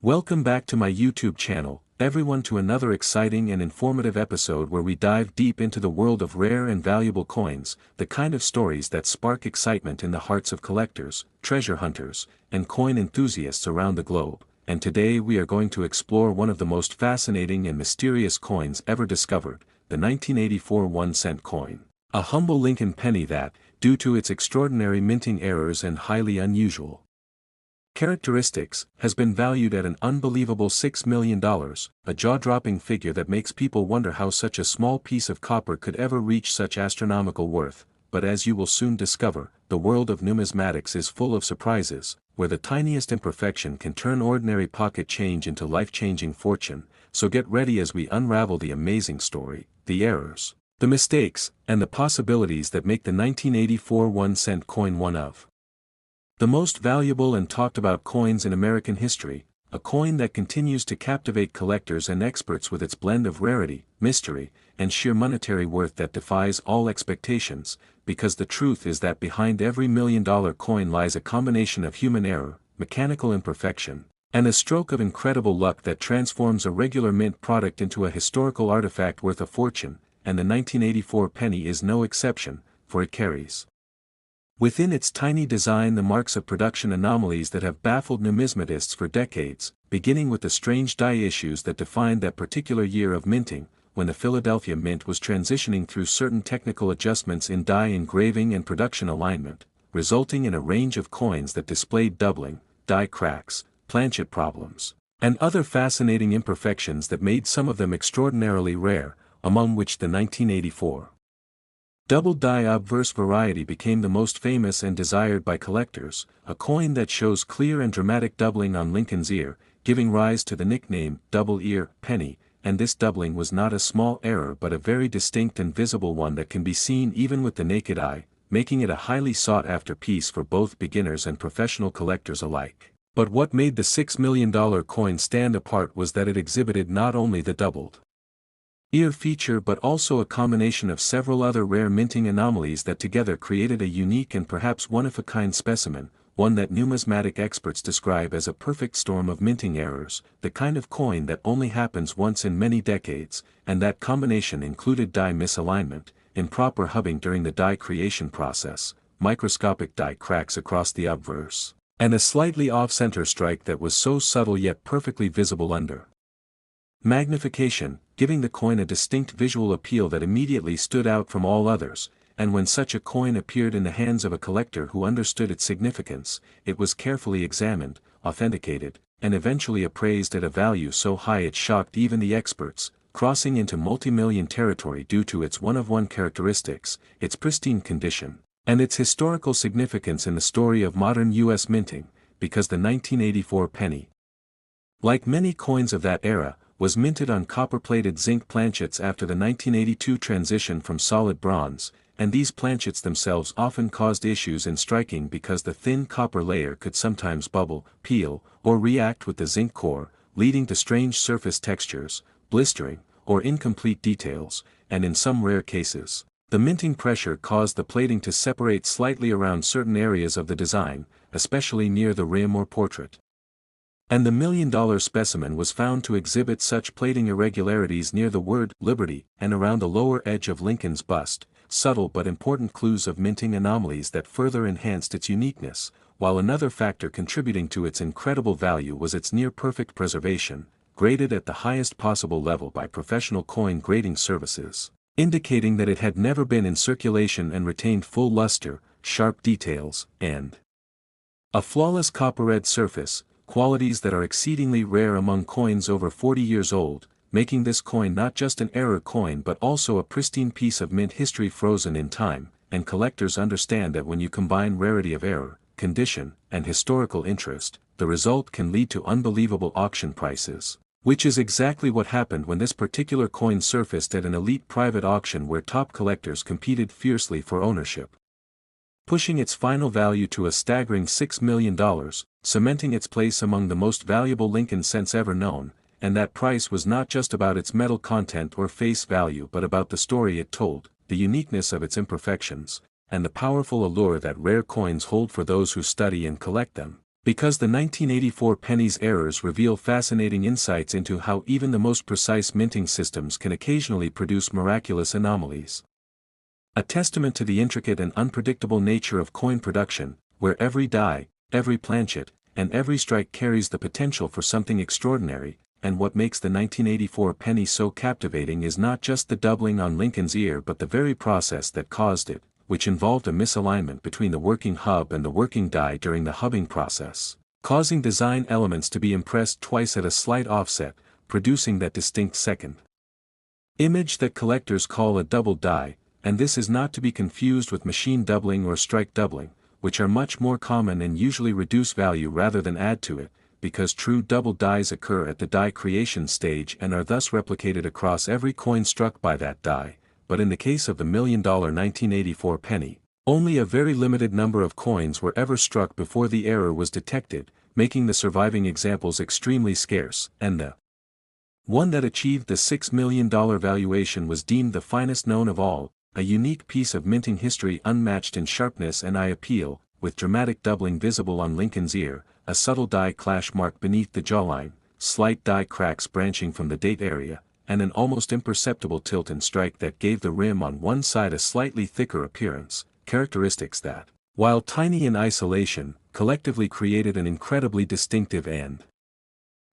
Welcome back to my YouTube channel, everyone, to another exciting and informative episode where we dive deep into the world of rare and valuable coins, the kind of stories that spark excitement in the hearts of collectors, treasure hunters, and coin enthusiasts around the globe. And today we are going to explore one of the most fascinating and mysterious coins ever discovered, the 1984 1-cent coin. A humble Lincoln penny that, due to its extraordinary minting errors and highly unusual characteristics, has been valued at an unbelievable $6 million, a jaw-dropping figure that makes people wonder how such a small piece of copper could ever reach such astronomical worth. But as you will soon discover, the world of numismatics is full of surprises, where the tiniest imperfection can turn ordinary pocket change into life-changing fortune. So get ready as we unravel the amazing story, the errors, the mistakes, and the possibilities that make the 1984 1-cent coin one of the most valuable and talked about coins in American history, a coin that continues to captivate collectors and experts with its blend of rarity, mystery, and sheer monetary worth that defies all expectations, because the truth is that behind every $1 million coin lies a combination of human error, mechanical imperfection, and a stroke of incredible luck that transforms a regular mint product into a historical artifact worth a fortune, and the 1984 penny is no exception, for it carries within its tiny design the marks of production anomalies that have baffled numismatists for decades, beginning with the strange die issues that defined that particular year of minting, when the Philadelphia Mint was transitioning through certain technical adjustments in die engraving and production alignment, resulting in a range of coins that displayed doubling, die cracks, planchet problems, and other fascinating imperfections that made some of them extraordinarily rare, among which the 1984 double die obverse variety became the most famous and desired by collectors, a coin that shows clear and dramatic doubling on Lincoln's ear, giving rise to the nickname double ear penny, and this doubling was not a small error but a very distinct and visible one that can be seen even with the naked eye, making it a highly sought-after piece for both beginners and professional collectors alike. But what made the $6 million coin stand apart was that it exhibited not only the doubled ear feature but also a combination of several other rare minting anomalies that together created a unique and perhaps one-of-a-kind specimen, one that numismatic experts describe as a perfect storm of minting errors, the kind of coin that only happens once in many decades, and that combination included die misalignment, improper hubbing during the die creation process, microscopic die cracks across the obverse, and a slightly off-center strike that was so subtle yet perfectly visible under magnification, giving the coin a distinct visual appeal that immediately stood out from all others. And when such a coin appeared in the hands of a collector who understood its significance, it was carefully examined, authenticated, and eventually appraised at a value so high it shocked even the experts, crossing into multi-million territory due to its one-of-one characteristics, its pristine condition, and its historical significance in the story of modern U.S. minting, because the 1984 penny, like many coins of that era, was minted on copper-plated zinc planchets after the 1982 transition from solid bronze, and these planchets themselves often caused issues in striking because the thin copper layer could sometimes bubble, peel, or react with the zinc core, leading to strange surface textures, blistering, or incomplete details, and in some rare cases, the minting pressure caused the plating to separate slightly around certain areas of the design, especially near the rim or portrait. And the $1 million specimen was found to exhibit such plating irregularities near the word Liberty and around the lower edge of Lincoln's bust, subtle but important clues of minting anomalies that further enhanced its uniqueness, while another factor contributing to its incredible value was its near-perfect preservation, graded at the highest possible level by professional coin grading services, indicating that it had never been in circulation and retained full luster, sharp details, and a flawless copper-red surface, qualities that are exceedingly rare among coins over 40 years old, making this coin not just an error coin but also a pristine piece of mint history frozen in time, and collectors understand that when you combine rarity of error, condition, and historical interest, the result can lead to unbelievable auction prices, which is exactly what happened when this particular coin surfaced at an elite private auction where top collectors competed fiercely for ownership, pushing its final value to a staggering $6 million, cementing its place among the most valuable Lincoln cents ever known. And that price was not just about its metal content or face value but about the story it told, the uniqueness of its imperfections, and the powerful allure that rare coins hold for those who study and collect them. Because the 1984 Pennies errors reveal fascinating insights into how even the most precise minting systems can occasionally produce miraculous anomalies. A testament to the intricate and unpredictable nature of coin production, where every die, every planchet, and every strike carries the potential for something extraordinary, and what makes the 1984 penny so captivating is not just the doubling on Lincoln's ear but the very process that caused it, which involved a misalignment between the working hub and the working die during the hubbing process, causing design elements to be impressed twice at a slight offset, producing that distinct second image that collectors call a double die, and this is not to be confused with machine doubling or strike doubling, which are much more common and usually reduce value rather than add to it, because true double dies occur at the die creation stage and are thus replicated across every coin struck by that die. But in the case of the $1 million 1984 penny, only a very limited number of coins were ever struck before the error was detected, making the surviving examples extremely scarce, and the one that achieved the $6 million valuation was deemed the finest known of all, a unique piece of minting history unmatched in sharpness and eye appeal, with dramatic doubling visible on Lincoln's ear, a subtle die clash mark beneath the jawline, slight die cracks branching from the date area, and an almost imperceptible tilt and strike that gave the rim on one side a slightly thicker appearance, characteristics that, while tiny in isolation, collectively created an incredibly distinctive and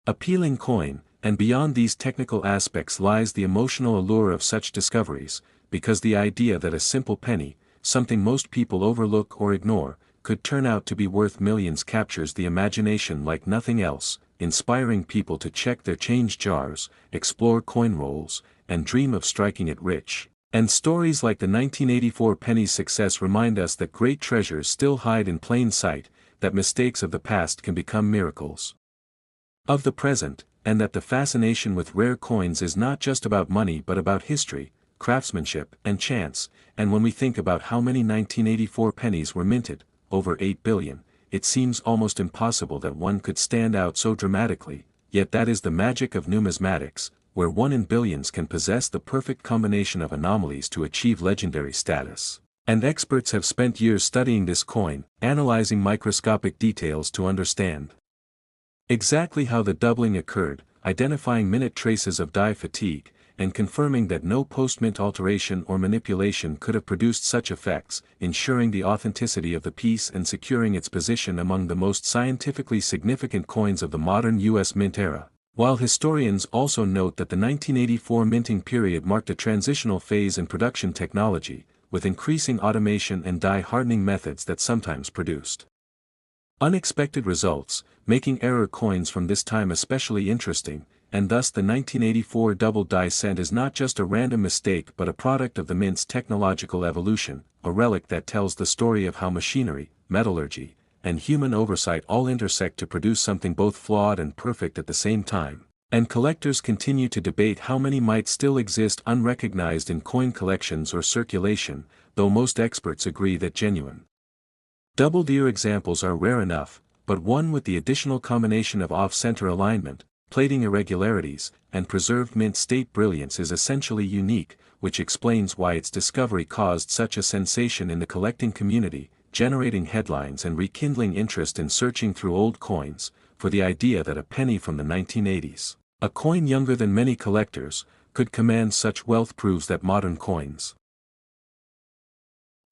appealing coin. And beyond these technical aspects lies the emotional allure of such discoveries, because the idea that a simple penny, something most people overlook or ignore, could turn out to be worth millions captures the imagination like nothing else, inspiring people to check their change jars, explore coin rolls, and dream of striking it rich. And stories like the 1984 penny's success remind us that great treasures still hide in plain sight, that mistakes of the past can become miracles of the present, and that the fascination with rare coins is not just about money but about history, craftsmanship, and chance. And when we think about how many 1984 pennies were minted, over 8 billion, it seems almost impossible that one could stand out so dramatically, yet that is the magic of numismatics, where one in billions can possess the perfect combination of anomalies to achieve legendary status. And experts have spent years studying this coin, analyzing microscopic details to understand exactly how the doubling occurred, identifying minute traces of die fatigue, and confirming that no post-mint alteration or manipulation could have produced such effects, ensuring the authenticity of the piece and securing its position among the most scientifically significant coins of the modern U.S. mint era. While historians also note that the 1984 minting period marked a transitional phase in production technology, with increasing automation and die hardening methods that sometimes produced unexpected results, making error coins from this time especially interesting, and thus the 1984 double die cent is not just a random mistake but a product of the mint's technological evolution, a relic that tells the story of how machinery, metallurgy, and human oversight all intersect to produce something both flawed and perfect at the same time. And collectors continue to debate how many might still exist unrecognized in coin collections or circulation, though most experts agree that genuine doubled-ear examples are rare enough, but one with the additional combination of off-center alignment, plating irregularities, and preserved mint state brilliance is essentially unique, which explains why its discovery caused such a sensation in the collecting community, generating headlines and rekindling interest in searching through old coins. For the idea that a penny from the 1980s, a coin younger than many collectors, could command such wealth proves that modern coins.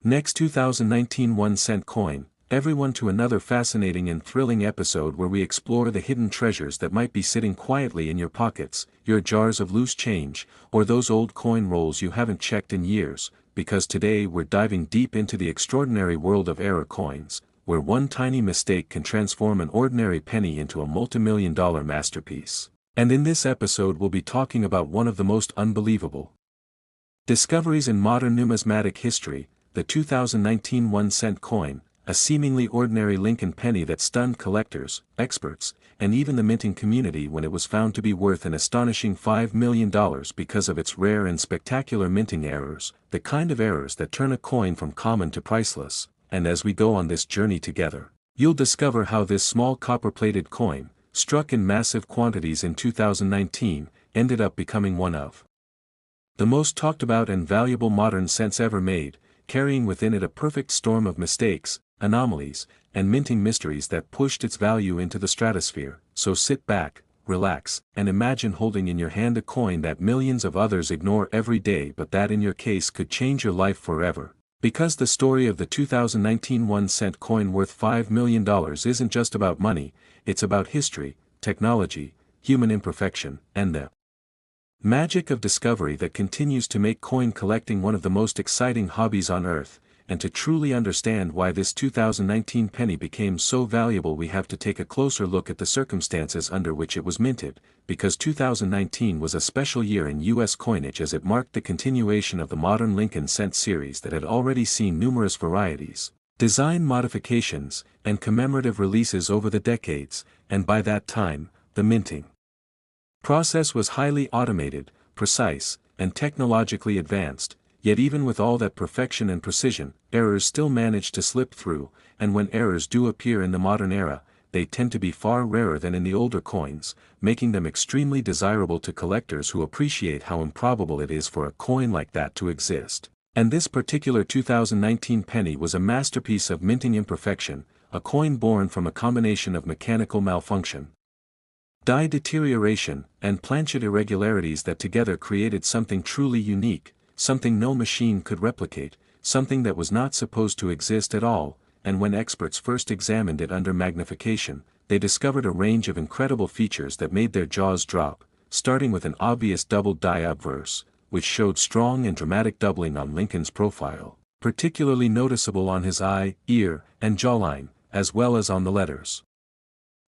Next 2019 1-cent coin, everyone to another fascinating and thrilling episode where we explore the hidden treasures that might be sitting quietly in your pockets, your jars of loose change, or those old coin rolls you haven't checked in years, because today we're diving deep into the extraordinary world of error coins, where one tiny mistake can transform an ordinary penny into a multi-million-dollar masterpiece. And in this episode we'll be talking about one of the most unbelievable discoveries in modern numismatic history, the 2019 1-cent coin, a seemingly ordinary Lincoln penny that stunned collectors, experts, and even the minting community when it was found to be worth an astonishing $5 million because of its rare and spectacular minting errors, the kind of errors that turn a coin from common to priceless. And as we go on this journey together, you'll discover how this small copper-plated coin, struck in massive quantities in 2019, ended up becoming one of the most talked about and valuable modern cents ever made, carrying within it a perfect storm of mistakes, anomalies, and minting mysteries that pushed its value into the stratosphere. So sit back, relax, and imagine holding in your hand a coin that millions of others ignore every day but that in your case could change your life forever. Because the story of the 2019 1-cent coin worth $5 million isn't just about money, it's about history, technology, human imperfection, and the magic of discovery that continues to make coin collecting one of the most exciting hobbies on earth. And to truly understand why this 2019 penny became so valuable, we have to take a closer look at the circumstances under which it was minted, because 2019 was a special year in U.S. coinage as it marked the continuation of the modern Lincoln cent series that had already seen numerous varieties, design modifications, and commemorative releases over the decades, and by that time, the minting process was highly automated, precise, and technologically advanced. Yet even with all that perfection and precision, errors still manage to slip through, and when errors do appear in the modern era, they tend to be far rarer than in the older coins, making them extremely desirable to collectors who appreciate how improbable it is for a coin like that to exist. And this particular 2019 penny was a masterpiece of minting imperfection, a coin born from a combination of mechanical malfunction, die deterioration, and planchet irregularities that together created something truly unique, something no machine could replicate, something that was not supposed to exist at all. And when experts first examined it under magnification, they discovered a range of incredible features that made their jaws drop, starting with an obvious doubled die obverse, which showed strong and dramatic doubling on Lincoln's profile, particularly noticeable on his eye, ear, and jawline, as well as on the letters.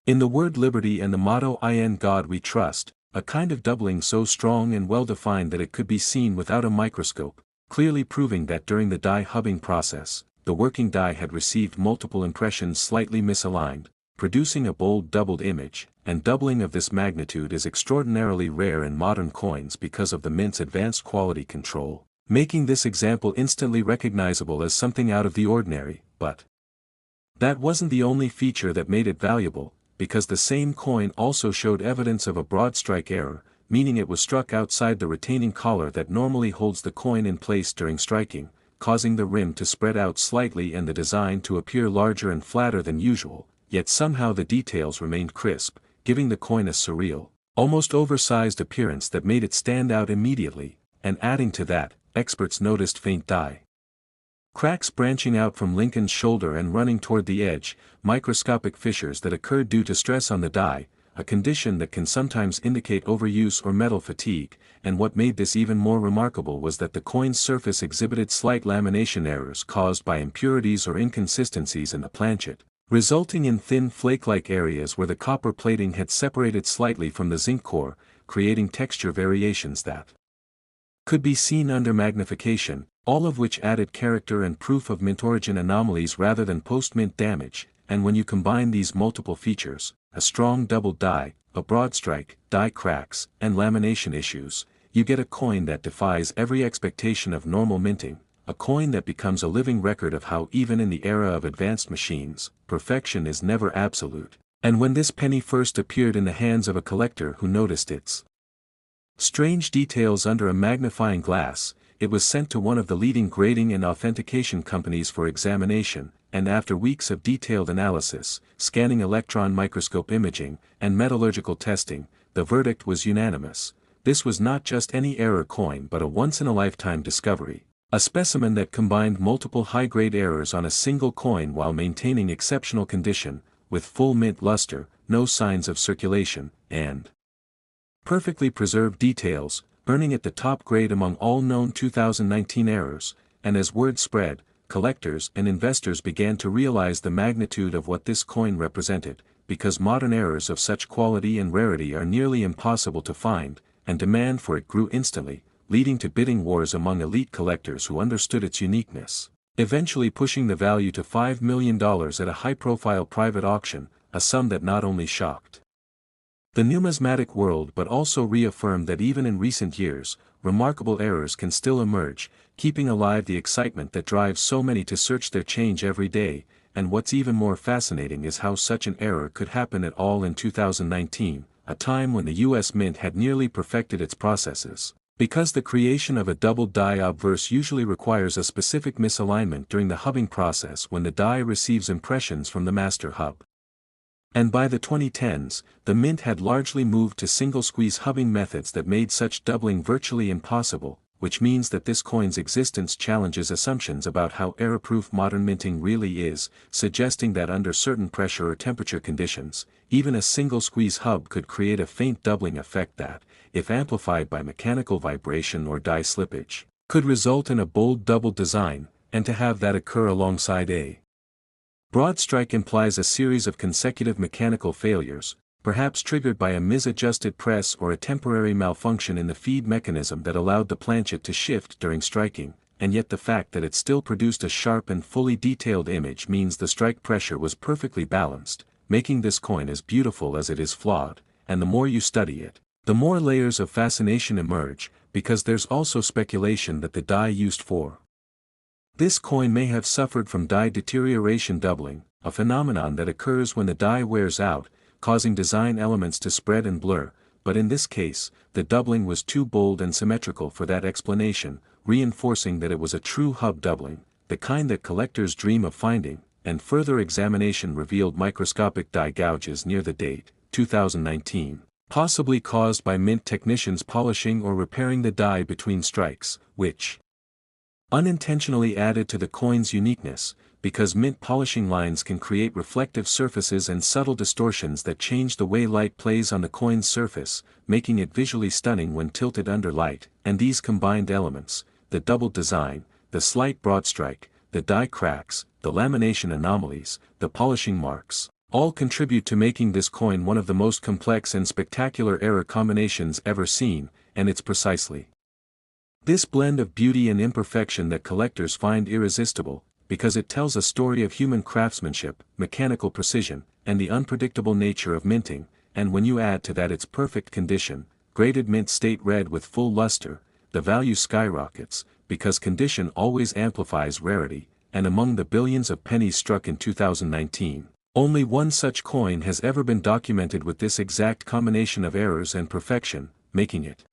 In the word liberty and the motto "In God We Trust," a kind of doubling so strong and well-defined that it could be seen without a microscope, clearly proving that during the die hubbing process, the working die had received multiple impressions slightly misaligned, producing a bold doubled image, and doubling of this magnitude is extraordinarily rare in modern coins because of the mint's advanced quality control, making this example instantly recognizable as something out of the ordinary. But that wasn't the only feature that made it valuable, because the same coin also showed evidence of a broad strike error, meaning it was struck outside the retaining collar that normally holds the coin in place during striking, causing the rim to spread out slightly and the design to appear larger and flatter than usual, yet somehow the details remained crisp, giving the coin a surreal, almost oversized appearance that made it stand out immediately, and adding to that, experts noticed faint die cracks branching out from Lincoln's shoulder and running toward the edge, microscopic fissures that occurred due to stress on the die, a condition that can sometimes indicate overuse or metal fatigue. And what made this even more remarkable was that the coin's surface exhibited slight lamination errors caused by impurities or inconsistencies in the planchet, resulting in thin flake-like areas where the copper plating had separated slightly from the zinc core, creating texture variations that could be seen under magnification, all of which added character and proof of mint origin anomalies rather than post-mint damage. And when you combine these multiple features, a strong doubled die, a broad strike, die cracks, and lamination issues, you get a coin that defies every expectation of normal minting, a coin that becomes a living record of how even in the era of advanced machines, perfection is never absolute. And when this penny first appeared in the hands of a collector who noticed its strange details under a magnifying glass, it was sent to one of the leading grading and authentication companies for examination, and after weeks of detailed analysis, scanning electron microscope imaging, and metallurgical testing, the verdict was unanimous. This was not just any error coin but a once-in-a-lifetime discovery, a specimen that combined multiple high-grade errors on a single coin while maintaining exceptional condition, with full mint luster, no signs of circulation, and perfectly preserved details, earning it the top grade among all known 2019 errors. And as word spread, collectors and investors began to realize the magnitude of what this coin represented, because modern errors of such quality and rarity are nearly impossible to find, and demand for it grew instantly, leading to bidding wars among elite collectors who understood its uniqueness, eventually pushing the value to $5 million at a high-profile private auction, a sum that not only shocked the numismatic world but also reaffirmed that even in recent years, remarkable errors can still emerge, keeping alive the excitement that drives so many to search their change every day. And what's even more fascinating is how such an error could happen at all in 2019, a time when the US Mint had nearly perfected its processes, Because the creation of a double die obverse usually requires a specific misalignment during the hubbing process when the die receives impressions from the master hub. And by the 2010s, the Mint had largely moved to single-squeeze hubbing methods that made such doubling virtually impossible, which means that this coin's existence challenges assumptions about how error-proof modern minting really is, suggesting that under certain pressure or temperature conditions, even a single-squeeze hub could create a faint doubling effect that, if amplified by mechanical vibration or die slippage, could result in a bold double design, and to have that occur alongside a broad strike implies a series of consecutive mechanical failures, perhaps triggered by a misadjusted press or a temporary malfunction in the feed mechanism that allowed the planchet to shift during striking, and yet the fact that it still produced a sharp and fully detailed image means the strike pressure was perfectly balanced, making this coin as beautiful as it is flawed, and the more you study it, the more layers of fascination emerge, because there's also speculation that the die used for this coin may have suffered from die deterioration doubling, a phenomenon that occurs when the die wears out, causing design elements to spread and blur, but in this case, the doubling was too bold and symmetrical for that explanation, reinforcing that it was a true hub doubling, the kind that collectors dream of finding, and further examination revealed microscopic die gouges near the date, 2019, possibly caused by mint technicians polishing or repairing the die between strikes, which unintentionally added to the coin's uniqueness, because mint polishing lines can create reflective surfaces and subtle distortions that change the way light plays on the coin's surface, making it visually stunning when tilted under light, and these combined elements, the double design, the slight broad strike, the die cracks, the lamination anomalies, the polishing marks, all contribute to making this coin one of the most complex and spectacular error combinations ever seen, and it's precisely this blend of beauty and imperfection that collectors find irresistible, because it tells a story of human craftsmanship, mechanical precision, and the unpredictable nature of minting, and when you add to that its perfect condition, graded mint state red with full luster, the value skyrockets, because condition always amplifies rarity, and among the billions of pennies struck in 2019, only one such coin has ever been documented with this exact combination of errors and perfection, making it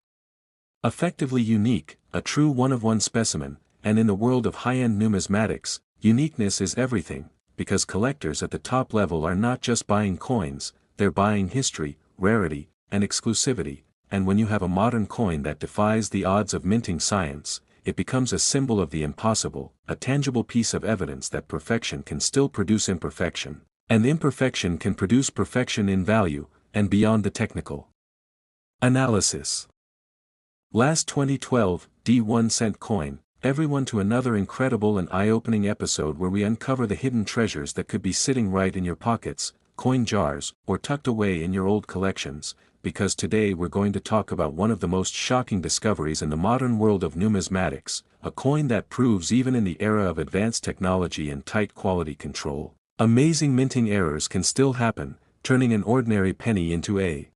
effectively unique, a true one-of-one specimen, and in the world of high-end numismatics, uniqueness is everything, because collectors at the top level are not just buying coins, they're buying history, rarity, and exclusivity, and when you have a modern coin that defies the odds of minting science, it becomes a symbol of the impossible, a tangible piece of evidence that perfection can still produce imperfection, and imperfection can produce perfection in value, and beyond the technical analysis. Last 2012, D1 cent coin, everyone to another incredible and eye-opening episode where we uncover the hidden treasures that could be sitting right in your pockets, coin jars, or tucked away in your old collections, because today we're going to talk about one of the most shocking discoveries in the modern world of numismatics, a coin that proves even in the era of advanced technology and tight quality control, amazing minting errors can still happen, turning an ordinary penny into a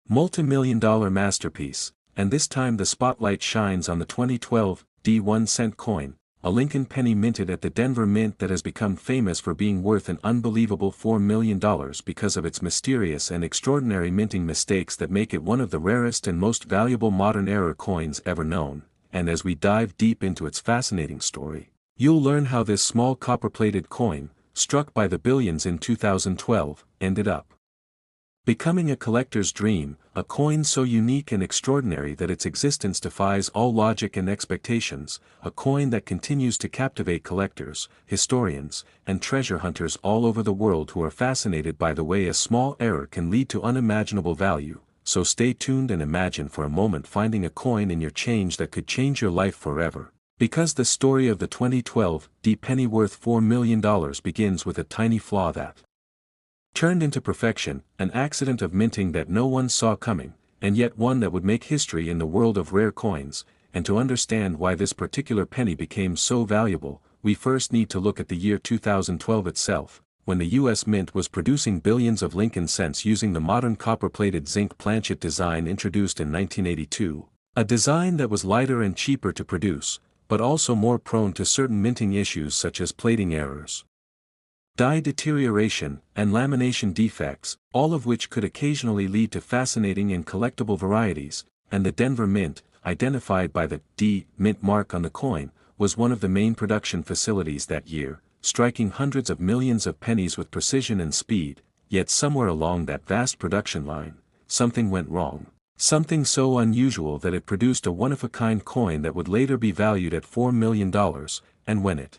multi-million-dollar masterpiece. And this time the spotlight shines on the 2012 D1 cent coin, a Lincoln penny minted at the Denver Mint that has become famous for being worth an unbelievable $4 million because of its mysterious and extraordinary minting mistakes that make it one of the rarest and most valuable modern era coins ever known. And as we dive deep into its fascinating story, you'll learn how this small copper-plated coin, struck by the billions in 2012, ended up becoming a collector's dream, a coin so unique and extraordinary that its existence defies all logic and expectations, a coin that continues to captivate collectors, historians, and treasure hunters all over the world who are fascinated by the way a small error can lead to unimaginable value. So stay tuned and imagine for a moment finding a coin in your change that could change your life forever. Because the story of the 2012 D penny worth $4 million begins with a tiny flaw that turned into perfection, an accident of minting that no one saw coming, and yet one that would make history in the world of rare coins. And to understand why this particular penny became so valuable, we first need to look at the year 2012 itself, when the US Mint was producing billions of Lincoln cents using the modern copper-plated zinc planchet design introduced in 1982, a design that was lighter and cheaper to produce, but also more prone to certain minting issues such as plating errors, die deterioration, and lamination defects, all of which could occasionally lead to fascinating and collectible varieties, and the Denver Mint, identified by the D mint mark on the coin, was one of the main production facilities that year, striking hundreds of millions of pennies with precision and speed. Yet somewhere along that vast production line, something went wrong. Something so unusual that it produced a one-of-a-kind coin that would later be valued at $4 million, and when it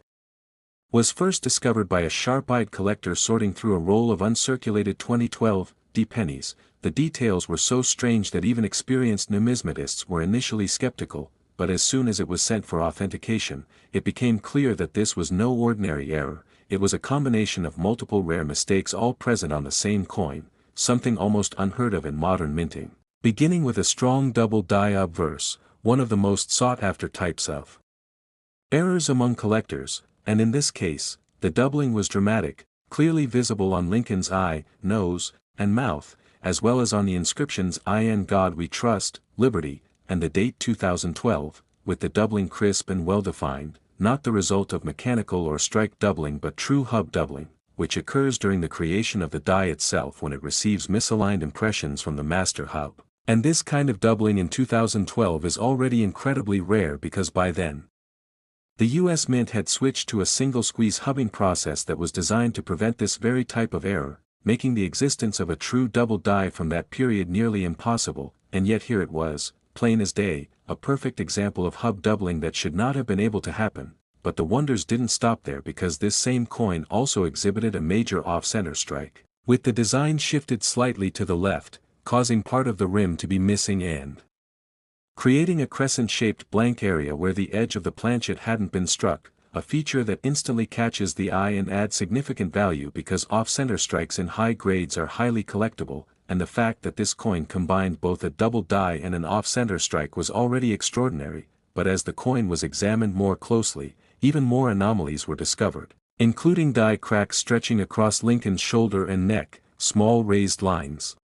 was first discovered by a sharp-eyed collector sorting through a roll of uncirculated 2012 D pennies, the details were so strange that even experienced numismatists were initially skeptical, but as soon as it was sent for authentication, it became clear that this was no ordinary error. It was a combination of multiple rare mistakes all present on the same coin, something almost unheard of in modern minting. Beginning with a strong double die obverse, one of the most sought-after types of errors among collectors, and in this case, the doubling was dramatic, clearly visible on Lincoln's eye, nose, and mouth, as well as on the inscriptions "In God We Trust, Liberty," and the date 2012, with the doubling crisp and well-defined, not the result of mechanical or strike doubling but true hub doubling, which occurs during the creation of the die itself when it receives misaligned impressions from the master hub. And this kind of doubling in 2012 is already incredibly rare because by then, the US Mint had switched to a single squeeze hubbing process that was designed to prevent this very type of error, making the existence of a true double die from that period nearly impossible, and yet here it was, plain as day, a perfect example of hub doubling that should not have been able to happen. But the wonders didn't stop there because this same coin also exhibited a major off-center strike, with the design shifted slightly to the left, causing part of the rim to be missing and creating a crescent-shaped blank area where the edge of the planchet hadn't been struck, a feature that instantly catches the eye and adds significant value because off-center strikes in high grades are highly collectible, and the fact that this coin combined both a double die and an off-center strike was already extraordinary, but as the coin was examined more closely, even more anomalies were discovered, including die cracks stretching across Lincoln's shoulder and neck, small raised lines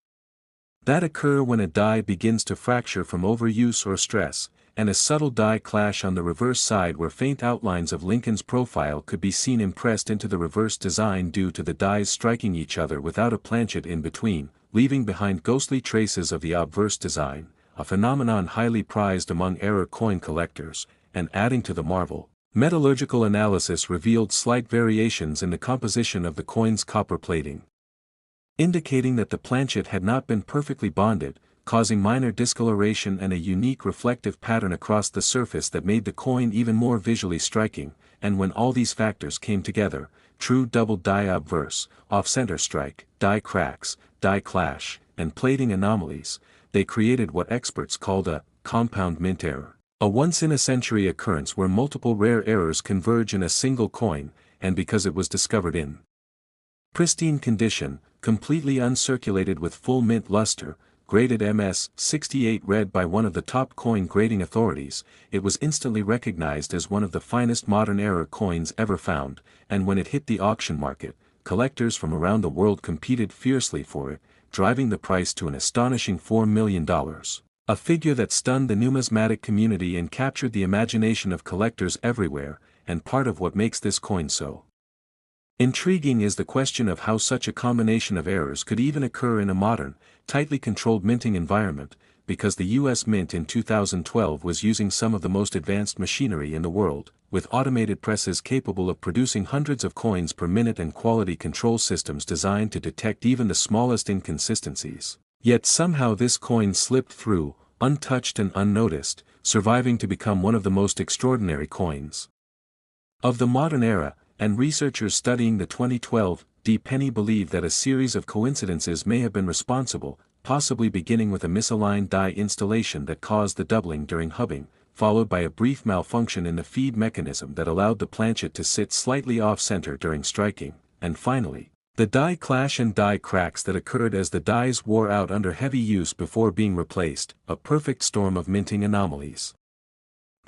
that occur when a die begins to fracture from overuse or stress, and a subtle die clash on the reverse side where faint outlines of Lincoln's profile could be seen impressed into the reverse design due to the dies striking each other without a planchet in between, leaving behind ghostly traces of the obverse design, a phenomenon highly prized among error coin collectors, and adding to the marvel, metallurgical analysis revealed slight variations in the composition of the coin's copper plating, indicating that the planchet had not been perfectly bonded, causing minor discoloration and a unique reflective pattern across the surface that made the coin even more visually striking. And when all these factors came together, true double die obverse, off-center strike, die cracks, die clash, and plating anomalies, they created what experts called a compound mint error, a once-in-a-century occurrence where multiple rare errors converge in a single coin, and because it was discovered in pristine condition, completely uncirculated with full mint luster, graded MS-68 read by one of the top coin grading authorities, it was instantly recognized as one of the finest modern error coins ever found, and when it hit the auction market, collectors from around the world competed fiercely for it, driving the price to an astonishing $4 million. A figure that stunned the numismatic community and captured the imagination of collectors everywhere, and part of what makes this coin so intriguing is the question of how such a combination of errors could even occur in a modern, tightly controlled minting environment, because the US Mint in 2012 was using some of the most advanced machinery in the world, with automated presses capable of producing hundreds of coins per minute and quality control systems designed to detect even the smallest inconsistencies. Yet somehow this coin slipped through, untouched and unnoticed, surviving to become one of the most extraordinary coins of the modern era. And researchers studying the 2012 D penny believe that a series of coincidences may have been responsible, possibly beginning with a misaligned die installation that caused the doubling during hubbing, followed by a brief malfunction in the feed mechanism that allowed the planchet to sit slightly off-center during striking, and finally, the die clash and die cracks that occurred as the dies wore out under heavy use before being replaced, a perfect storm of minting anomalies.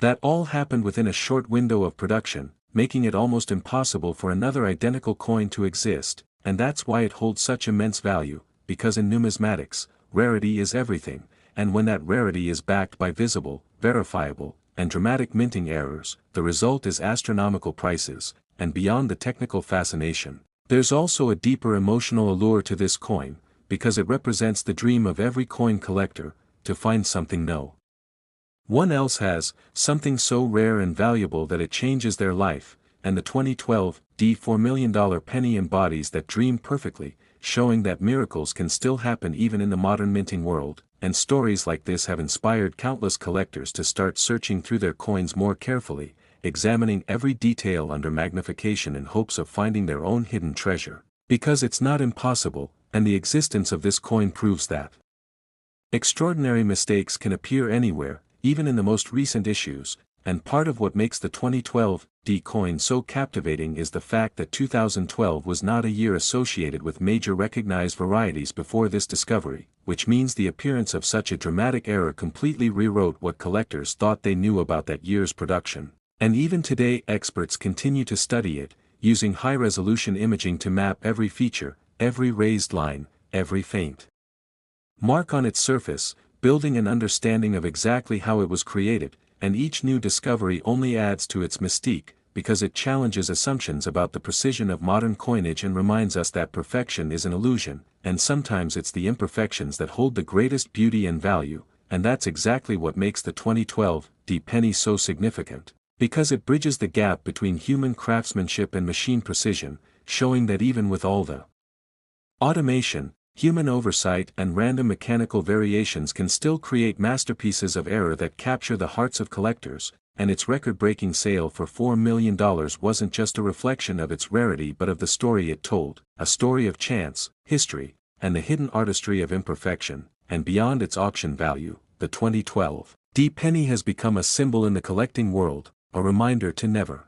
That all happened within a short window of production, making it almost impossible for another identical coin to exist, and that's why it holds such immense value, because in numismatics, rarity is everything, and when that rarity is backed by visible, verifiable, and dramatic minting errors, the result is astronomical prices. And beyond the technical fascination, there's also a deeper emotional allure to this coin, because it represents the dream of every coin collector, to find something no One else has, something so rare and valuable that it changes their life, and the 2012 $4 million penny embodies that dream perfectly, showing that miracles can still happen even in the modern minting world, and stories like this have inspired countless collectors to start searching through their coins more carefully, examining every detail under magnification in hopes of finding their own hidden treasure. Because it's not impossible, and the existence of this coin proves that. Extraordinary mistakes can appear anywhere, even in the most recent issues, and part of what makes the 2012 coin so captivating is the fact that 2012 was not a year associated with major recognized varieties before this discovery, which means the appearance of such a dramatic error completely rewrote what collectors thought they knew about that year's production. And even today experts continue to study it, using high-resolution imaging to map every feature, every raised line, every faint mark on its surface, building an understanding of exactly how it was created, and each new discovery only adds to its mystique, because it challenges assumptions about the precision of modern coinage and reminds us that perfection is an illusion, and sometimes it's the imperfections that hold the greatest beauty and value, and that's exactly what makes the 2012 penny so significant, because it bridges the gap between human craftsmanship and machine precision, showing that even with all the automation, human oversight and random mechanical variations can still create masterpieces of error that capture the hearts of collectors, and its record-breaking sale for $4 million wasn't just a reflection of its rarity but of the story it told, a story of chance, history, and the hidden artistry of imperfection, and beyond its auction value, the 2012 penny has become a symbol in the collecting world, a reminder to never